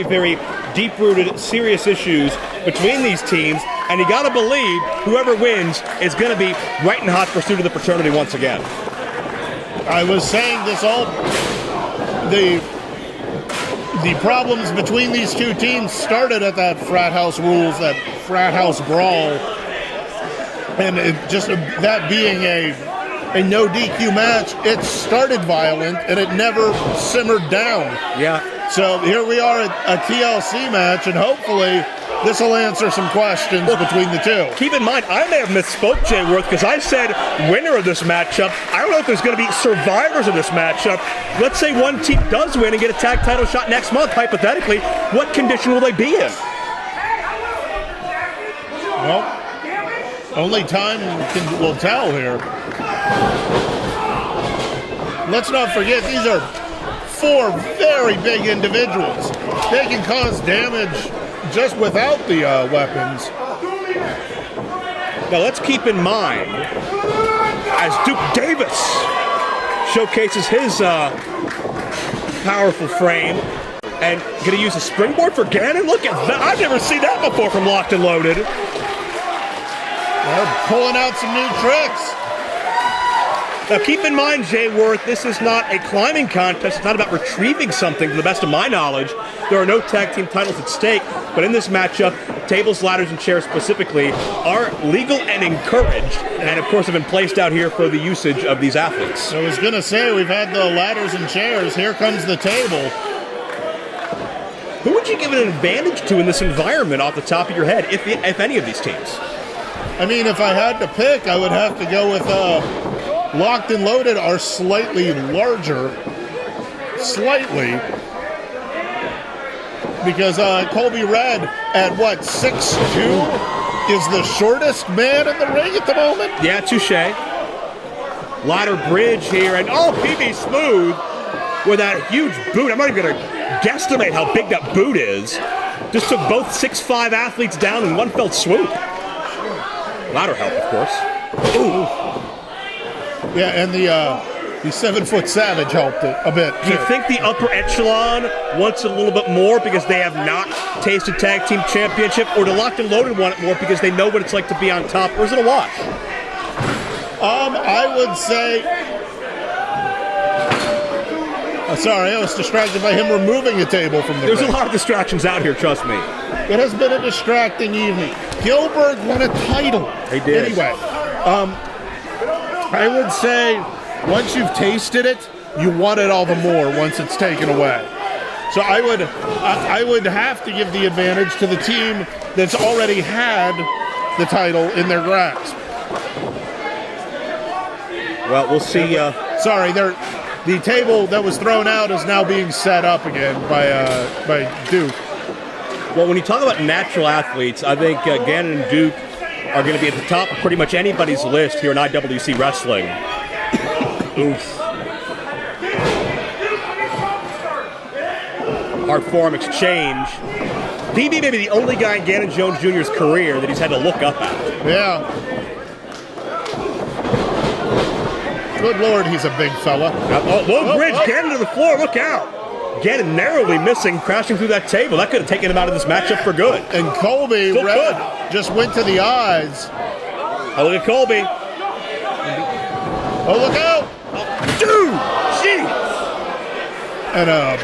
very deep-rooted, serious issues between these teams, and you got to believe whoever wins is going to be right in hot pursuit of the fraternity once again. I was saying this all the problems between these two teams started at that frat house rules, that frat house brawl, and that being a no DQ match, it started violent and it never simmered down. Yeah. So here we are at a TLC match, and hopefully this will answer some questions between the two. Keep in mind, I may have misspoke, Jay Worth, because I said winner of this matchup. I don't know if there's going to be survivors of this matchup. Let's say one team does win and get a tag title shot next month, hypothetically. What condition will they be in? Well, only time will tell here. Let's not forget, these are 4 very big individuals. They can cause damage just without the weapons. Now let's keep in mind, as Duke Davis showcases his powerful frame, and going to use a springboard for Ganon. Look at that! I've never seen that before from Locked and Loaded. They're pulling out some new tricks. Now keep in mind, Jay Worth, this is not a climbing contest. It's not about retrieving something, to the best of my knowledge. There are no tag team titles at stake, but in this matchup, tables, ladders, and chairs specifically are legal and encouraged, and of course have been placed out here for the usage of these athletes. I was going to say, we've had the ladders and chairs. Here comes the table. Who would you give an advantage to in this environment off the top of your head, if any of these teams? I mean, if I had to pick, I would have to go with Locked and Loaded are slightly larger. Slightly. Because Colby Red at 6'2" is the shortest man in the ring at the moment. Yeah, touche. Ladder bridge here, and PB Smooth with that huge boot. I'm not even going to guesstimate how big that boot is. Just took both 6'5" athletes down in one fell swoop. Ladder help, of course. Ooh. Yeah, and the 7-foot Savage helped it a bit. Do you think the upper echelon wants it a little bit more because they have not tasted tag team championship, or do Locked and Loaded want it more because they know what it's like to be on top, or is it a wash? I would say... sorry, I was distracted by him removing a table from the ring. There's a lot of distractions out here, trust me. It has been a distracting evening. Gilbert won a title. He did. Anyway, I would say once you've tasted it, you want it all the more once it's taken away. So I would have to give the advantage to the team that's already had the title in their grasp. Well, we'll see. Sorry, the table that was thrown out is now being set up again by Duke. Well, when you talk about natural athletes, I think Ganon and Duke are going to be at the top of pretty much anybody's list here in IWC Wrestling. Oof. Hard forearm exchange. DB may be the only guy in Ganon Jones Jr.'s career that he's had to look up at. Yeah. Good Lord, he's a big fella. Low bridge, Ganon to the floor, look out. Ganon narrowly missing, crashing through that table. That could have taken him out of this matchup for good. And Colby just went to the eyes. Oh, look at Colby. Oh, look out. Dude, jeez. And a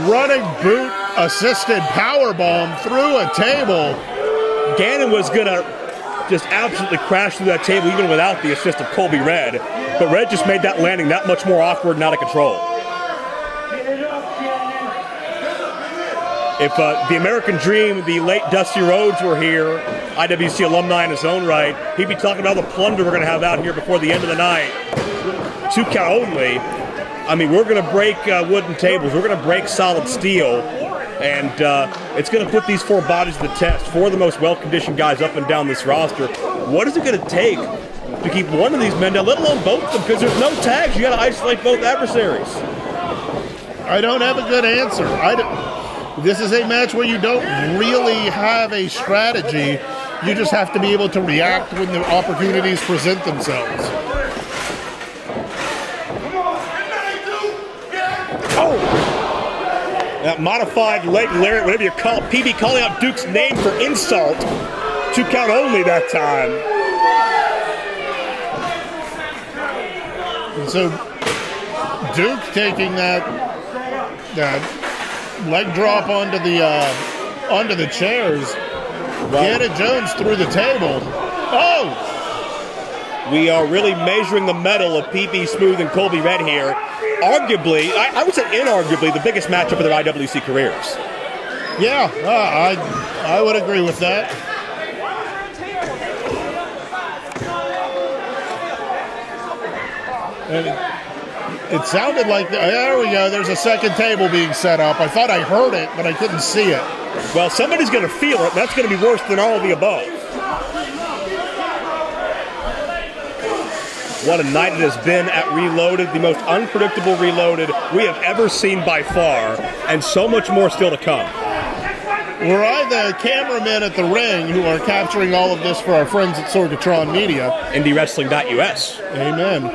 running boot assisted powerbomb through a table. Ganon was going to just absolutely crash through that table even without the assist of Colby Red. But Red just made that landing that much more awkward and out of control. If the American Dream, the late Dusty Rhodes, were here, IWC alumni in his own right, he'd be talking about all the plunder we're going to have out here before the end of the night. 2 count only. I mean, we're going to break wooden tables. We're going to break solid steel. And it's going to put these 4 bodies to the test. 4 of the most well-conditioned guys up and down this roster. What is it going to take to keep one of these men down, let alone both of them? Because there's no tags. You got to isolate both adversaries. I don't have a good answer. This is a match where you don't really have a strategy. You just have to be able to react when the opportunities present themselves. Oh! That modified leg lariat, whatever you call it. PB calling out Duke's name for insult. 2 count only that time. And so Duke taking that leg drop onto the chairs. Ganon Jones through the table. Oh! We are really measuring the mettle of PB Smooth and Colby Red here. Arguably, I would say inarguably, the biggest matchup of their IWC careers. Yeah, I would agree with that. And it sounded like, there we go, there's a second table being set up. I thought I heard it, but I couldn't see it. Well, somebody's going to feel it, and that's going to be worse than all of the above. What a night it has been at Reloaded, the most unpredictable Reloaded we have ever seen by far, and so much more still to come. Were I the cameramen at the ring who are capturing all of this for our friends at Sorgatron Media, IndyWrestling.us. Amen.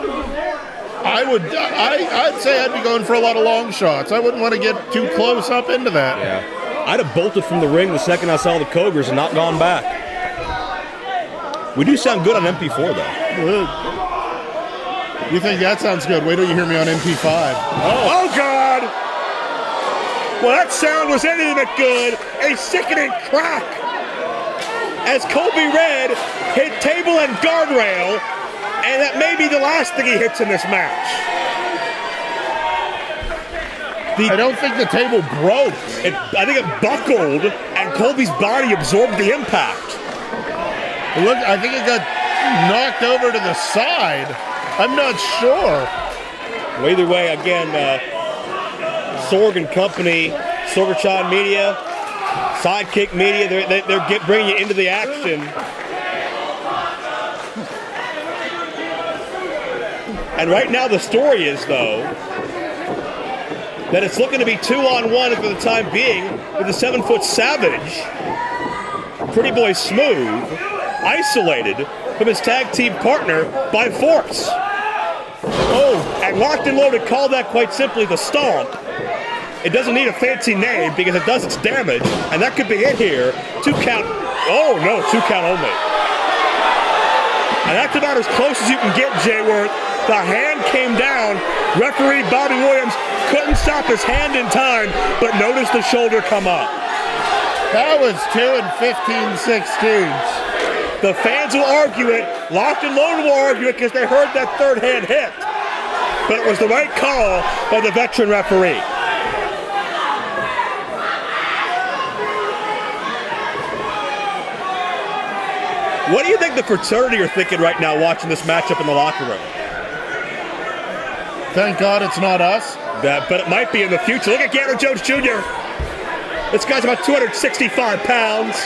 I'd say I'd be going for a lot of long shots. I wouldn't want to get too close up into that. Yeah. I'd have bolted from the ring the second I saw the Cogers and not gone back. We do sound good on MP4 though. Good. You think that sounds good? Wait till you hear me on MP5. Oh God! Well, that sound was anything but good. A sickening crack as Colby Red hit table and guardrail, and that may be the last thing he hits in this match. I don't think the table broke. I think it buckled, and Colby's body absorbed the impact. Look, I think it got knocked over to the side. I'm not sure. Well, either way, again, Sorg and Company, Sorgatron Media, Sidekick Media, they're bringing you into the action. And right now the story is, though, that it's looking to be 2-on-1 for the time being with the 7-foot Savage, Pretty Boy Smooth, isolated from his tag team partner by force. Oh, and Locked and Loaded called that quite simply the Stomp. It doesn't need a fancy name because it does its damage, and that could be it here. 2 count. Oh no, 2 count only. And that's about as close as you can get, Jayworth. The hand came down. Referee Bobby Williams couldn't stop his hand in time, but noticed the shoulder come up. That was 2 and 15/16. The fans will argue it. Locked and Loaded will argue it because they heard that third hand hit. But it was the right call by the veteran referee. What do you think the fraternity are thinking right now watching this matchup in the locker room? Thank God it's not us. But it might be in the future. Look at Ganon Jones Jr. This guy's about 265 pounds.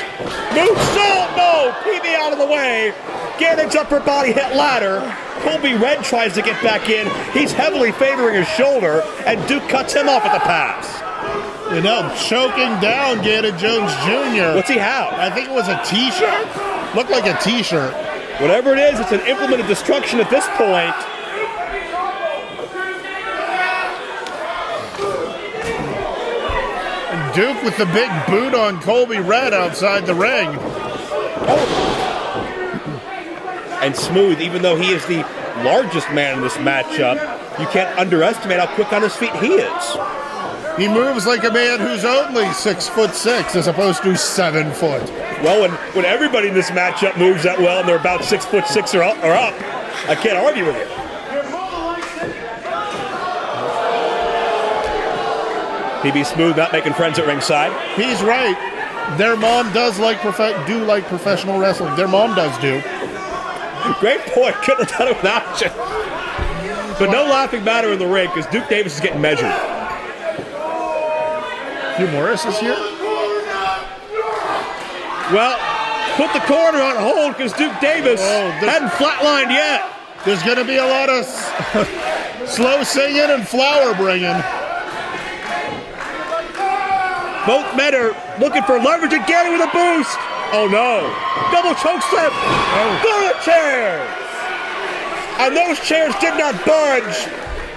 Moonsault! No! PB out of the way. Ganon's upper body hit ladder. Colby Red tries to get back in. He's heavily favoring his shoulder, and Duke cuts him off at the pass. You know, choking down Ganon Jones Jr. What's he have? I think it was a T-shirt. Looked like a T-shirt. Whatever it is, it's an implement of destruction at this point. And Duke with the big boot on Colby Red outside the ring. Oh. And Smooth, even though he is the largest man in this matchup, you can't underestimate how quick on his feet he is. He moves like a man who's only 6'6" as opposed to 7 foot. Well, when everybody in this matchup moves that well and they're about 6'6" or up, I can't argue with it. PB Smooth not making friends at ringside. He's right. Their mom does like professional wrestling. Their mom does do. Great point. Couldn't have done it without you. But no laughing matter in the ring because Duke Davis is getting measured. Hugh Morris is here? Well, put the corner on hold because Duke Davis hadn't flatlined yet. There's going to be a lot of slow singing and flower bringing. Both men are looking for leverage again with a boost. Oh no. Double choke slam. Through the chairs. And those chairs did not budge.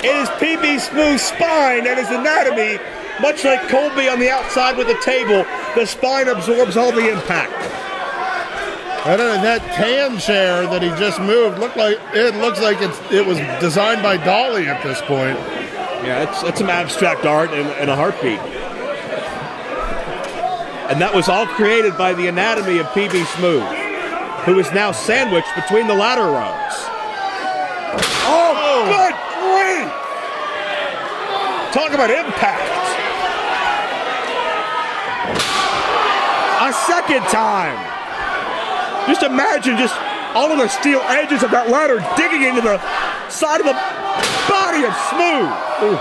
It is PB Smooth's spine and his anatomy much like Colby on the outside with the table, the spine absorbs all the impact. I don't know, that tan chair that he just moved looks like it was designed by Dolly at this point. Yeah, it's some abstract art in a heartbeat. And that was all created by the anatomy of PB Smooth, who is now sandwiched between the ladder rungs. Oh, good grief! Talk about impact. A second time. Just imagine just all of the steel edges of that ladder digging into the side of the body of Smooth. Ooh.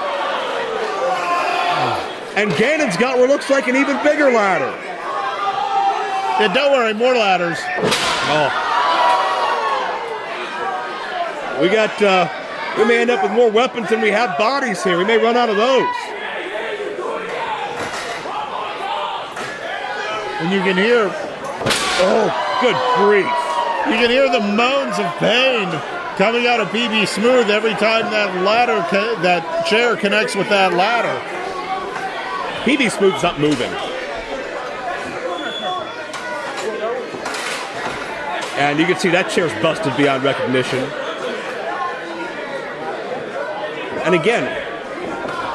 And Ganon's got what looks like an even bigger ladder. Yeah, don't worry, more ladders. Oh. We may end up with more weapons than we have bodies here. We may run out of those. And you can hear, oh, good grief. You can hear the moans of pain coming out of PB Smooth every time that chair connects with that ladder. PB Smooth's not moving. And you can see that chair's busted beyond recognition. And again,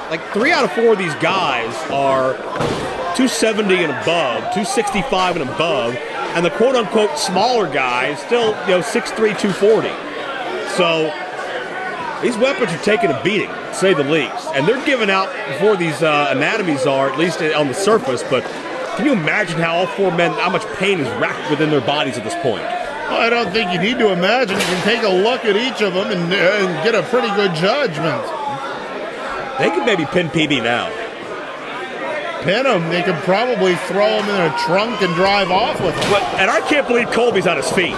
like 3 out of 4 of these guys are 270 and above, 265 and above, and the quote-unquote smaller guy is still, 6'3", 240. So these weapons are taking a beating, to say the least. And they're giving out before these anatomies are, at least on the surface, but can you imagine how all 4 men, how much pain is racked within their bodies at this point? Well, I don't think you need to imagine. You can take a look at each of them and get a pretty good judgment. They could maybe pin PB now. Pin him. They could probably throw him in a trunk and drive off with him. And I can't believe Colby's on his feet.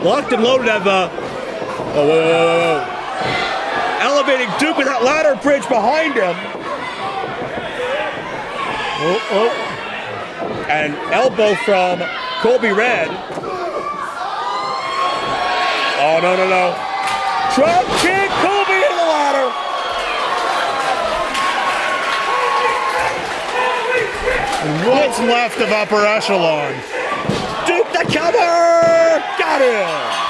Locked and loaded at the... whoa. Elevating Duke with that ladder bridge behind him. Oh. And elbow from Colby Red. Oh, no. Drop kick, Colby in the ladder. What's left of Upper Echelon? Duke the cover! Got him!